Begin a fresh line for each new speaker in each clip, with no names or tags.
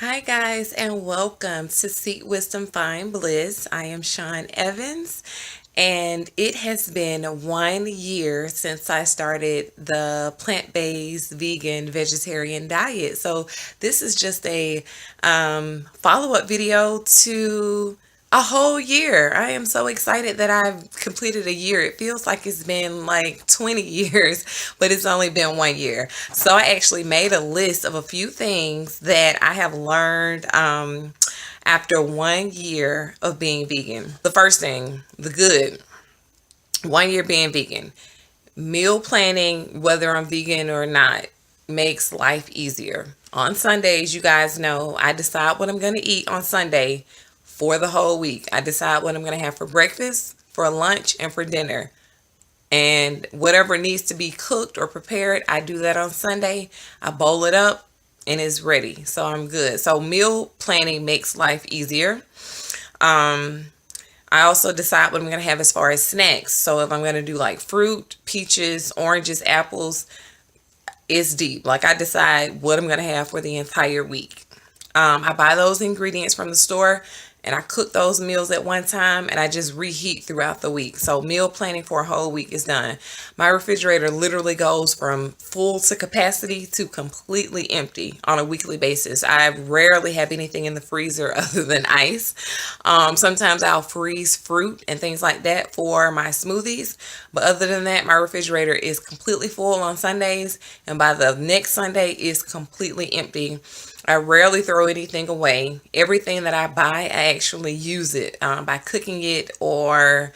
Hi, guys, and welcome to Seek Wisdom, Find Bliss. I am Sean Evans, and it has been 1 year since I started the plant based, vegan, vegetarian diet. So, this is just a follow up video to a whole year. I am so excited that I've completed a year. It feels like it's been like 20 years, but it's only been 1 year. So I actually made a list of a few things that I have learned after 1 year of being vegan. The first thing, the good, 1 year being vegan. Meal planning, whether I'm vegan or not, makes life easier. On Sundays, you guys know I decide what I'm going to eat on Sunday for the whole week. I decide what I'm going to have for breakfast, for lunch, and for dinner. And whatever needs to be cooked or prepared, I do that on Sunday. I bowl it up and it's ready. So I'm good. So meal planning makes life easier. Um, I also decide what I'm going to have as far as snacks. So if I'm going to do like fruit, peaches, oranges, apples, it's deep. Like I decide what I'm going to have for the entire week. I buy those ingredients from the store and I cook those meals at one time and I just reheat throughout the week. So meal planning for a whole week is done. My refrigerator literally goes from full to capacity to completely empty on a weekly basis. I rarely have anything in the freezer other than ice. Sometimes I'll freeze fruit and things like that for my smoothies. But other than that, my refrigerator is completely full on Sundays. And by the next Sunday, it's completely empty. I rarely throw anything away. Everything that I buy, I actually use it by cooking it or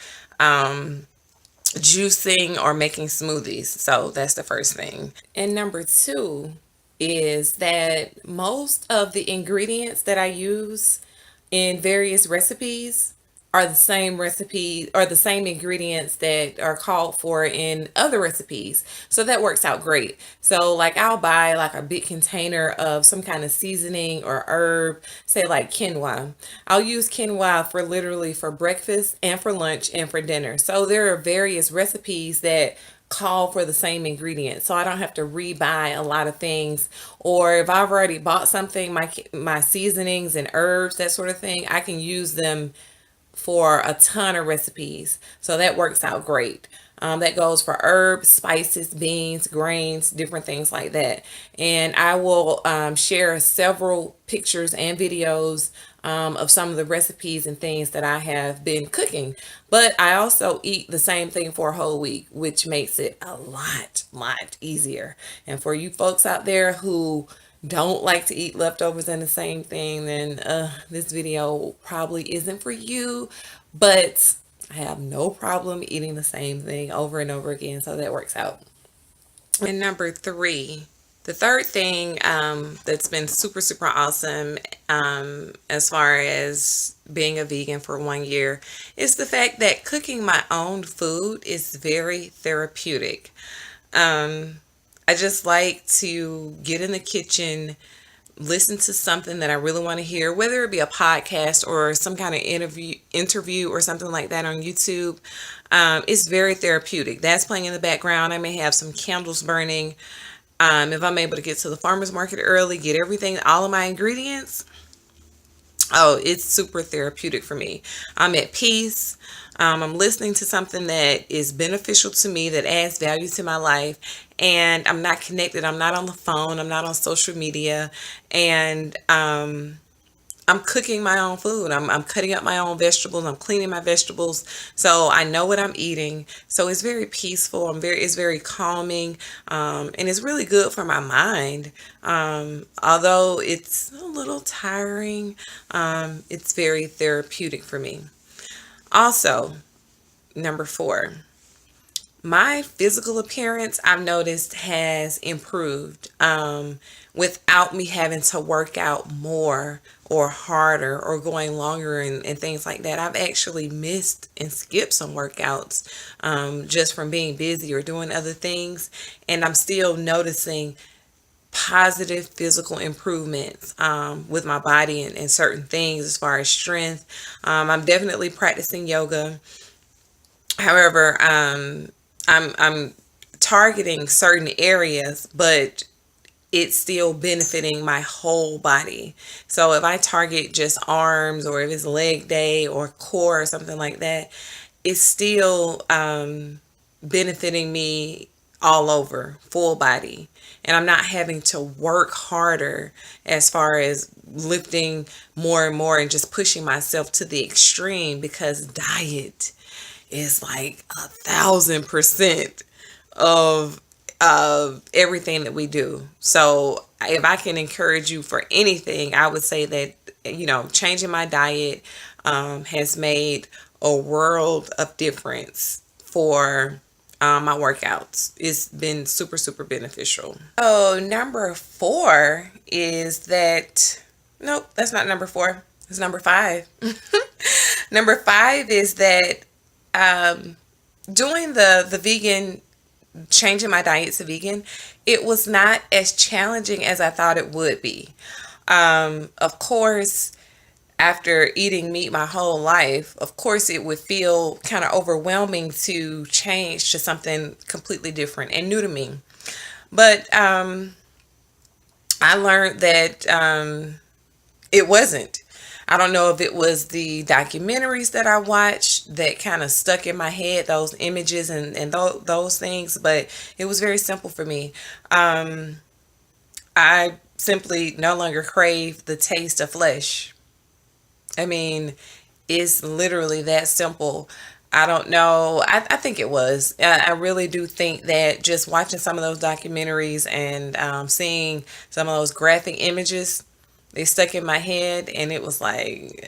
juicing or making smoothies. So that's the first thing. And number two is that most of the ingredients that I use in various recipes are the same recipe or the same ingredients that are called for in other recipes. So that works out great. So like I'll buy like a big container of some kind of seasoning or herb, say like quinoa. I'll use quinoa for literally for breakfast and for lunch and for dinner. So there are various recipes that call for the same ingredients, so I don't have to rebuy a lot of things. Or if I've already bought something, my seasonings and herbs, that sort of thing, I can use them for a ton of recipes. So that works out great. That goes for herbs, spices, beans, grains, different things like that. And I will share several pictures and videos of some of the recipes and things that I have been cooking. But I also eat the same thing for a whole week, which makes it a lot easier. And for you folks out there who don't like to eat leftovers and the same thing, then this video probably isn't for you. But I have no problem eating the same thing over and over again, so that works out. And number three, the third thing that's been super awesome as far as being a vegan for 1 year is the fact that cooking my own food is very therapeutic. Um, I just like to get in the kitchen, listen to something that I really want to hear, whether it be a podcast or some kind of interview or something like that on YouTube. It's very therapeutic. That's playing in the background. I may have some candles burning. If I'm able to get to the farmer's market early, get everything, all of my ingredients, oh, it's super therapeutic for me. I'm at peace. I'm listening to something that is beneficial to me, that adds value to my life, and I'm not connected. I'm not on the phone. I'm not on social media, and I'm cooking my own food. I'm cutting up my own vegetables. I'm cleaning my vegetables. So I know what I'm eating. So it's very peaceful. It's very calming. And it's really good for my mind. Although it's a little tiring, it's very therapeutic for me. Also, number four, my physical appearance I've noticed has improved without me having to work out more or harder or going longer and things like that. I've actually missed and skipped some workouts just from being busy or doing other things. And I'm still noticing positive physical improvements with my body and certain things as far as strength. I'm definitely practicing yoga. However, I'm targeting certain areas, but it's still benefiting my whole body. So if I target just arms, or if it's leg day or core or something like that, it's still benefiting me all over, full body. And I'm not having to work harder as far as lifting more and more and just pushing myself to the extreme, because diet is like 1,000% of everything that we do. So if I can encourage you for anything, I would say that, changing my diet has made a world of difference for my workouts. It's been super, super beneficial. Oh, number four is that, nope, that's not number four. It's number five. Number five is that doing the vegan, changing my diet to vegan, it was not as challenging as I thought it would be. Of course, after eating meat my whole life, of course, it would feel kind of overwhelming to change to something completely different and new to me. But I learned that it wasn't. I don't know if it was the documentaries that I watched that kind of stuck in my head, those images and those things, but it was very simple for me. I simply no longer crave the taste of flesh. I mean, it's literally that simple. I don't know. I think it was. I really do think that just watching some of those documentaries and seeing some of those graphic images, they stuck in my head, and it was like,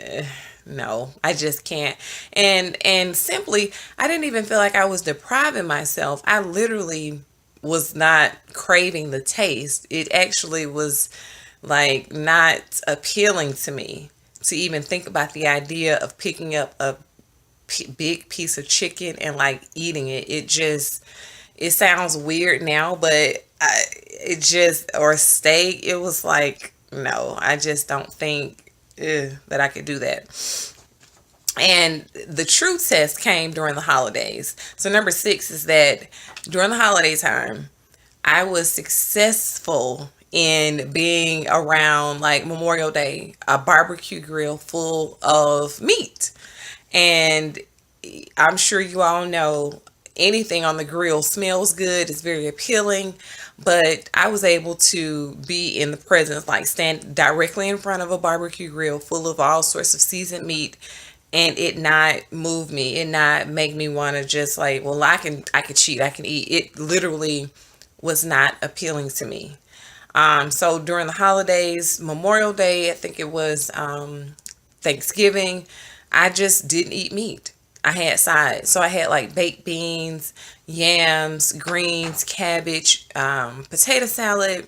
no, I just can't. And simply, I didn't even feel like I was depriving myself. I literally was not craving the taste. It actually was like not appealing to me to even think about the idea of picking up a big piece of chicken and like eating it. It sounds weird now, but it just, or steak, it was like, no, I just don't think that I could do that. And the true test came during the holidays. So number six is that during the holiday time, I was successful in being around like Memorial Day, a barbecue grill full of meat. And I'm sure you all know anything on the grill smells good, it's very appealing. But I was able to be in the presence, like stand directly in front of a barbecue grill full of all sorts of seasoned meat, and it not move me, it not make me want to just like, well, I can cheat, I can eat. It literally was not appealing to me. So during the holidays, Memorial Day, I think it was Thanksgiving, I just didn't eat meat. I had sides. So I had like baked beans, yams, greens, cabbage, potato salad,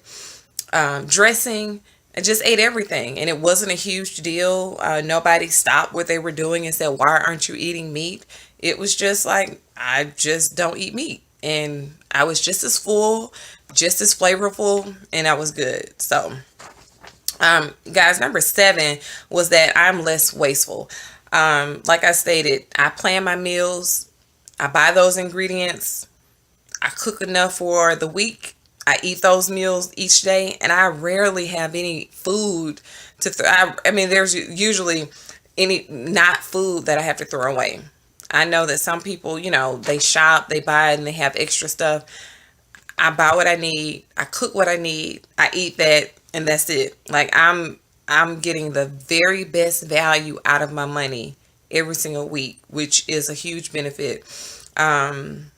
dressing. I just ate everything, and it wasn't a huge deal. Nobody stopped what they were doing and said, "Why aren't you eating meat?" It was just like, I just don't eat meat. And I was just as full, just as flavorful, and I was good. So, guys, number seven was that I'm less wasteful. Like I stated, I plan my meals, I buy those ingredients, I cook enough for the week. I eat those meals each day, and I rarely have any food I mean, there's usually any not food that I have to throw away. I know that some people, they shop, they buy, and they have extra stuff. I buy what I need, I cook what I need, I eat that, and that's it. Like I'm getting the very best value out of my money every single week, which is a huge benefit. Um,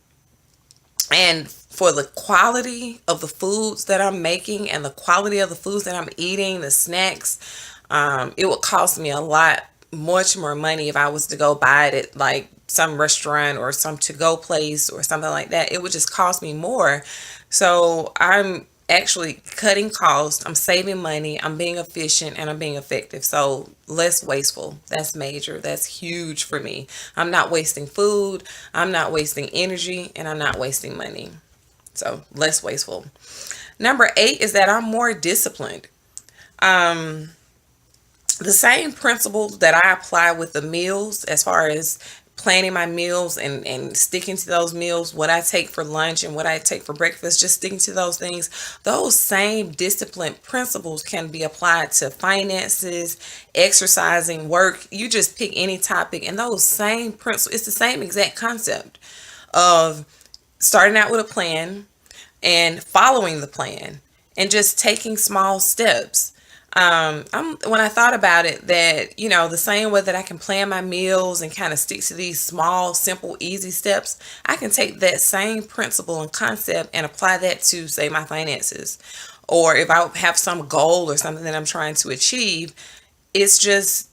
and for the quality of the foods that I'm making and the quality of the foods that I'm eating, the snacks, it would cost me a lot, much more money if I was to go buy it at like some restaurant or some to-go place or something like that. It would just cost me more. So I'm actually cutting costs, I'm saving money, I'm being efficient, and I'm being effective. So less wasteful. That's major. That's huge for me. I'm not wasting food, I'm not wasting energy, and I'm not wasting money. So less wasteful. Number eight is that I'm more disciplined. The same principles that I apply with the meals, as far as planning my meals and sticking to those meals, what I take for lunch and what I take for breakfast, just sticking to those things, those same discipline principles can be applied to finances, exercising, work. You just pick any topic, and those same principles, it's the same exact concept of starting out with a plan and following the plan and just taking small steps. When I thought about it, that, the same way that I can plan my meals and kind of stick to these small, simple, easy steps, I can take that same principle and concept and apply that to, say, my finances. Or if I have some goal or something that I'm trying to achieve, it's just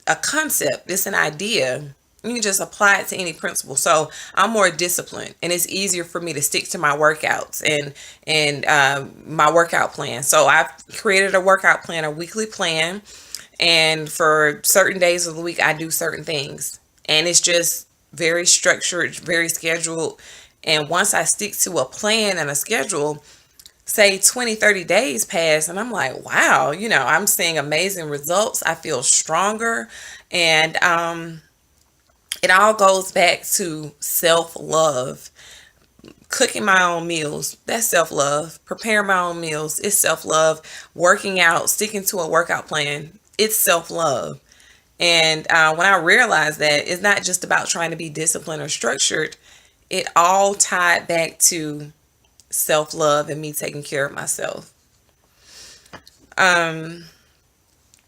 a concept, it's an idea. You can just apply it to any principle. So I'm more disciplined, and it's easier for me to stick to my workouts and my workout plan. So I've created a workout plan, a weekly plan, and for certain days of the week, I do certain things, and it's just very structured, very scheduled. And once I stick to a plan and a schedule, say 20, 30 days pass, and I'm like, wow, I'm seeing amazing results. I feel stronger. And it all goes back to self-love. Cooking my own meals, that's self-love. Preparing my own meals, it's self-love. Working out, sticking to a workout plan, it's self-love. And when I realized that it's not just about trying to be disciplined or structured, it all tied back to self-love and me taking care of myself. Um,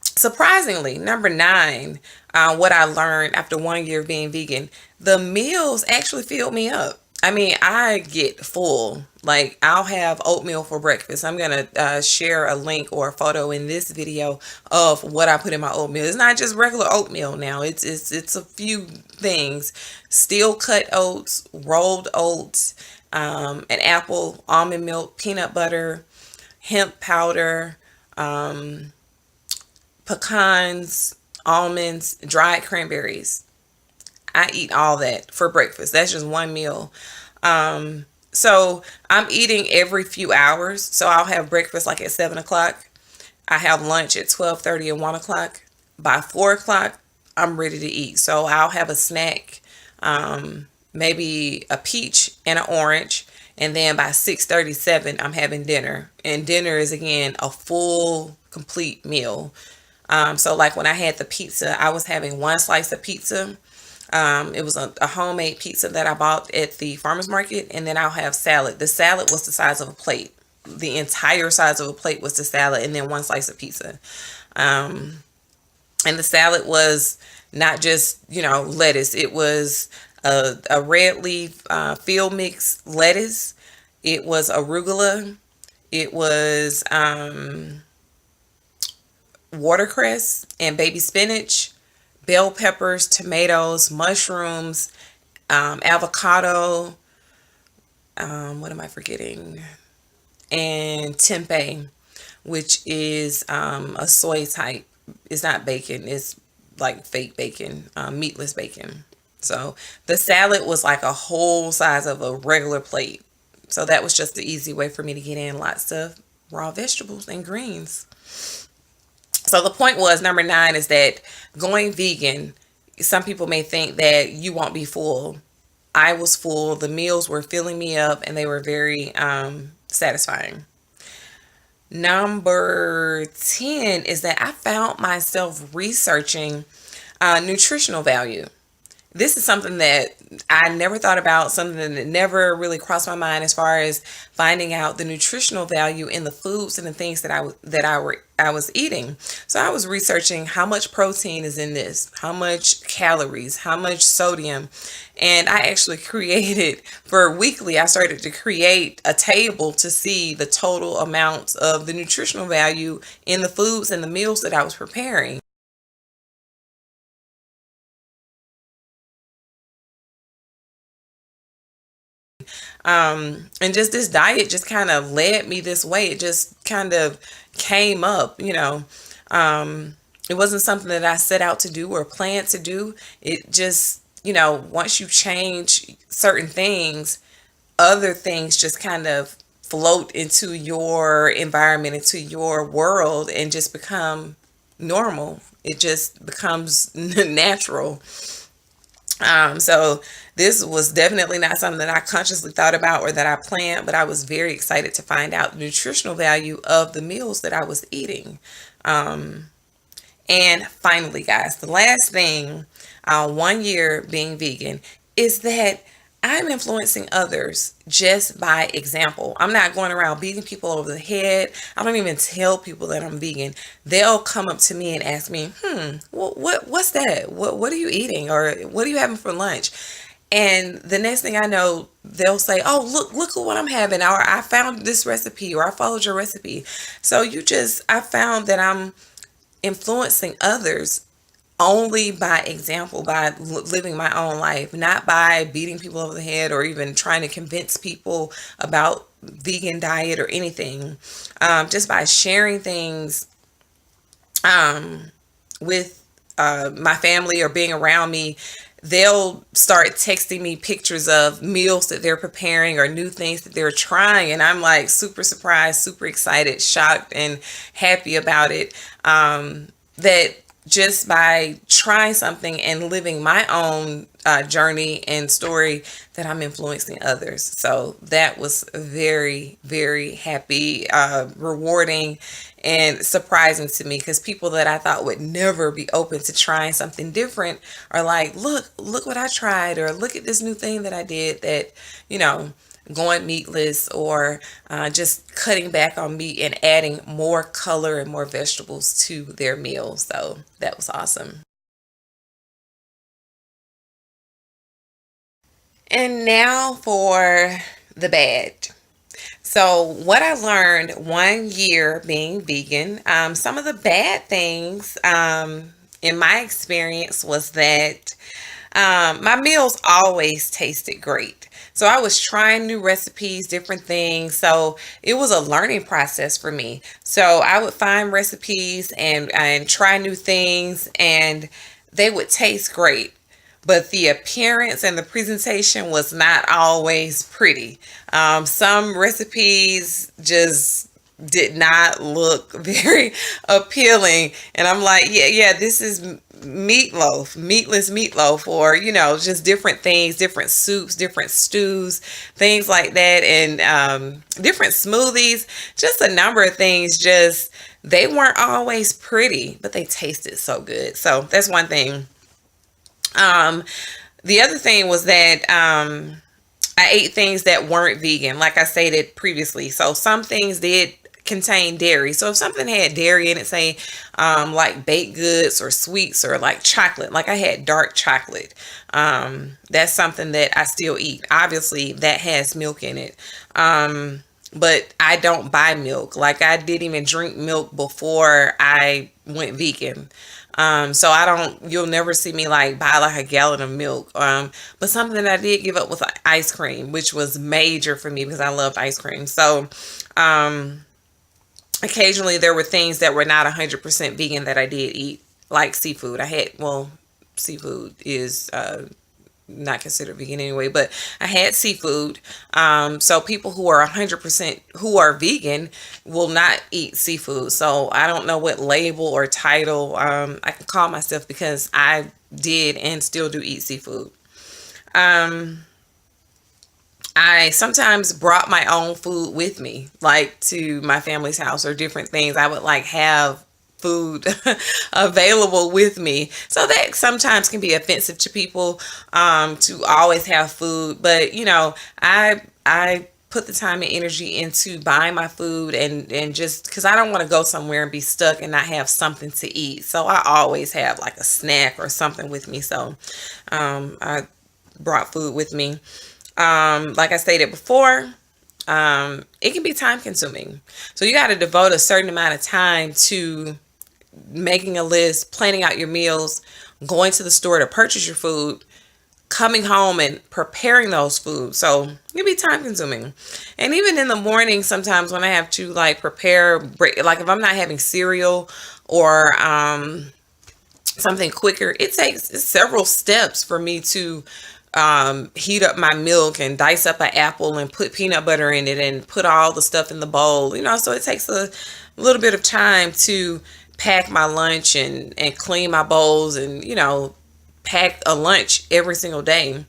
Surprisingly, number nine, what I learned after 1 year of being vegan, the meals actually filled me up. I mean, I get full. Like, I'll have oatmeal for breakfast. I'm gonna share a link or a photo in this video of what I put in my oatmeal. It's not just regular oatmeal now. It's a few things: steel cut oats, rolled oats, an apple, almond milk, peanut butter, hemp powder, um, pecans, almonds, dried cranberries. I eat all that for breakfast. That's just one meal. So I'm eating every few hours. So I'll have breakfast like at 7 o'clock. I have lunch at 12:30 and 1 o'clock. By 4 o'clock, I'm ready to eat. So I'll have a snack, maybe a peach and an orange. And then by 6:37, I'm having dinner. And dinner is again a full, complete meal. So like when I had the pizza, I was having one slice of pizza. It was a homemade pizza that I bought at the farmer's market, and then I'll have salad. The salad was the size of a plate. The entire size of a plate was the salad, and then one slice of pizza. Um, and the salad was not just, lettuce. It was a red leaf field mix lettuce. It was arugula. It was watercress and baby spinach, bell peppers, tomatoes, mushrooms, avocado. What am I forgetting? And tempeh, which is a soy type. It's not bacon. It's like fake bacon, meatless bacon. So the salad was like a whole size of a regular plate. So that was just the easy way for me to get in lots of raw vegetables and greens. So the point was, number nine is that going vegan, some people may think that you won't be full. I was full. The meals were filling me up, and they were very satisfying. Number 10 is that I found myself researching nutritional value. This is something that I never thought about, something that never really crossed my mind as far as finding out the nutritional value in the foods and the things that I was eating. So I was researching how much protein is in this, how much calories, how much sodium, and I actually created for weekly. I started to create a table to see the total amounts of the nutritional value in the foods and the meals that I was preparing. And just this diet just kind of led me this way. It just kind of came up. It wasn't something that I set out to do or planned to do. It just, once you change certain things, other things just kind of float into your environment, into your world, and just become normal. It just becomes natural. So this was definitely not something that I consciously thought about or that I planned, but I was very excited to find out the nutritional value of the meals that I was eating. And finally, guys, the last thing, 1 year being vegan, is that I'm influencing others just by example. I'm not going around beating people over the head. I don't even tell people that I'm vegan. They'll come up to me and ask me, what's that? What are you eating? Or what are you having for lunch? And the next thing I know, they'll say, "Oh, look at what I'm having," or "I found this recipe," or "I followed your recipe." So I found that I'm influencing others only by example, by living my own life, not by beating people over the head or even trying to convince people about vegan diet or anything. Just by sharing things um, with my family or being around me, they'll start texting me pictures of meals that they're preparing or new things that they're trying. And I'm like super surprised, super excited, shocked, and happy about it. That just by trying something and living my own journey and story, that I'm influencing others. So that was very, very happy, rewarding, and surprising to me, because people that I thought would never be open to trying something different are like, look what I tried, or look at this new thing that I did, that, you know, going meatless, or just cutting back on meat and adding more color and more vegetables to their meals. So that was awesome. And now for the bad. So, what I learned 1 year being vegan, some of the bad things in my experience was that my meals always tasted great. So, I was trying new recipes, different things. So, it was a learning process for me. So, I would find recipes and try new things, and they would taste great, but the appearance and the presentation was not always pretty. Some recipes just did not look very appealing, and I'm like, yeah, this is meatloaf, meatless meatloaf, or just different things, different soups, different stews, things like that, and different smoothies, just a number of things. Just they weren't always pretty, but they tasted so good. So that's one thing. um, the other thing was that I ate things that weren't vegan, like I stated previously. So some things did contain dairy. So if something had dairy in it, say like baked goods or sweets or like chocolate, like I had dark chocolate, that's something that I still eat. Obviously, that has milk in it. But I don't buy milk. Like I didn't even drink milk before I went vegan. So I don't, you'll never see me like buy like a gallon of milk. But something that I did give up was like ice cream, which was major for me because I loved ice cream. So, um, occasionally there were things that were not 100% vegan that I did eat, like seafood. Seafood is not considered vegan anyway, but I had seafood. So people who are 100% who are vegan will not eat seafood. So I don't know what label or title I can call myself, because I did and still do eat seafood. Um, I sometimes brought my own food with me, like to my family's house or different things. I would like have food available with me. So that sometimes can be offensive to people, to always have food. But I put the time and energy into buying my food, and just because I don't want to go somewhere and be stuck and not have something to eat. So I always have like a snack or something with me. So I brought food with me. Like I stated before, it can be time consuming. So you got to devote a certain amount of time to making a list, planning out your meals, going to the store to purchase your food, coming home and preparing those foods. So it can be time consuming. And even in the morning, sometimes when I have to like prepare, like if I'm not having cereal or something quicker, it takes several steps for me to heat up my milk and dice up an apple and put peanut butter in it and put all the stuff in the bowl. So it takes a little bit of time to pack my lunch and clean my bowls and pack a lunch every single day.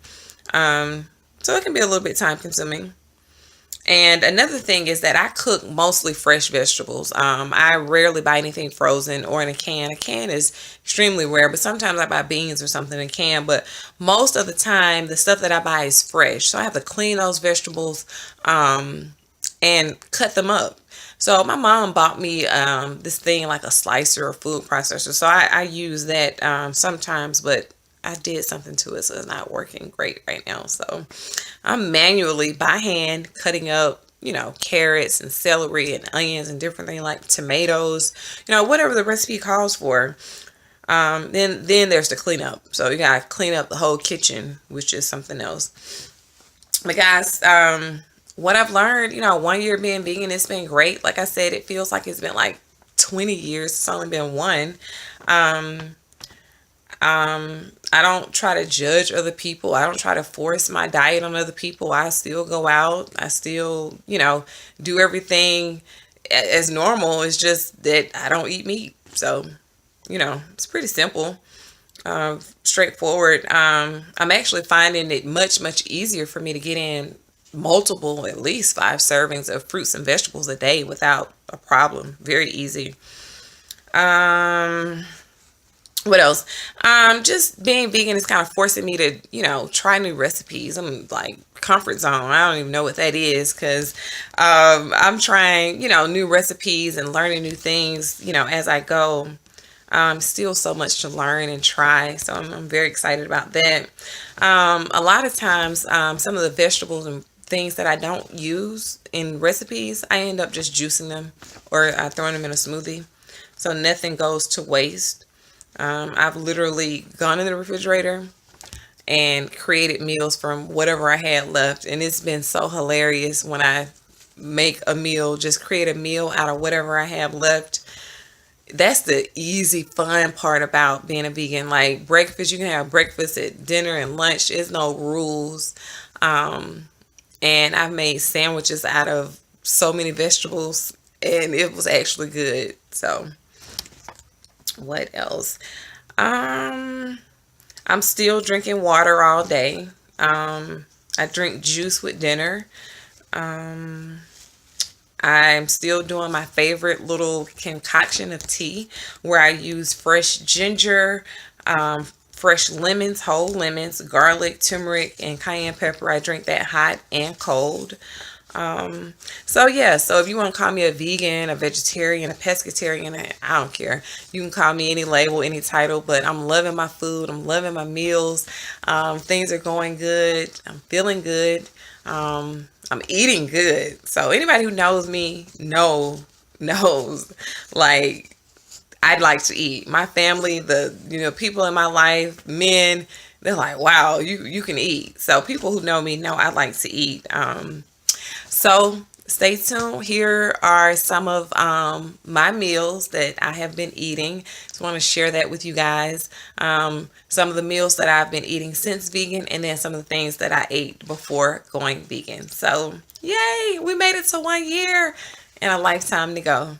So it can be a little bit time consuming. And another thing is that I cook mostly fresh vegetables. I rarely buy anything frozen or in a can. A can is extremely rare, but sometimes I buy beans or something in a can. But most of the time, the stuff that I buy is fresh. So I have to clean those vegetables and cut them up. So my mom bought me this thing like a slicer or food processor. So I use that sometimes, but I did something to it, so it's not working great right now. So I'm manually by hand cutting up, carrots and celery and onions and different things like tomatoes, whatever the recipe calls for. Then there's the cleanup. So you gotta clean up the whole kitchen, which is something else. But guys, what I've learned, 1 year being vegan, it's been great. Like I said, it feels like it's been like 20 years. It's only been one. Um, I don't try to judge other people. I don't try to force my diet on other people. I still go out. I still, do everything as normal. It's just that I don't eat meat. So, it's pretty simple, straightforward. I'm actually finding it much, much easier for me to get in multiple, at least 5 servings of fruits and vegetables a day without a problem. Very easy. Um, what else? Just being vegan is kind of forcing me to, try new recipes. I'm like comfort zone. I don't even know what that is because I'm trying, new recipes and learning new things, as I go. Still so much to learn and try. So I'm very excited about that. A lot of times, some of the vegetables and things that I don't use in recipes, I end up just juicing them or throwing them in a smoothie. So nothing goes to waste. I've literally gone in the refrigerator and created meals from whatever I had left. And it's been so hilarious when I make a meal, just create a meal out of whatever I have left. That's the easy, fun part about being a vegan. Like breakfast, you can have breakfast at dinner and lunch. There's no rules. Um, and I've made sandwiches out of so many vegetables, and it was actually good. So, what else? Um, I'm still drinking water all day. I drink juice with dinner. Um, I'm still doing my favorite little concoction of tea where I use fresh ginger, fresh lemons, whole lemons, garlic, turmeric, and cayenne pepper. I drink that hot and cold. So yeah, so if you want to call me a vegan, a vegetarian, a pescatarian, I don't care. You can call me any label, any title, but I'm loving my food. I'm loving my meals. Things are going good. I'm feeling good. I'm eating good. So anybody who knows me knows like I'd like to eat. My family, the people in my life, men, they're like, wow, you can eat. So people who know me know I like to eat. So stay tuned. Here are some of my meals that I have been eating. Just want to share that with you guys. Some of the meals that I've been eating since vegan, and then some of the things that I ate before going vegan. So yay, we made it to 1 year and a lifetime to go.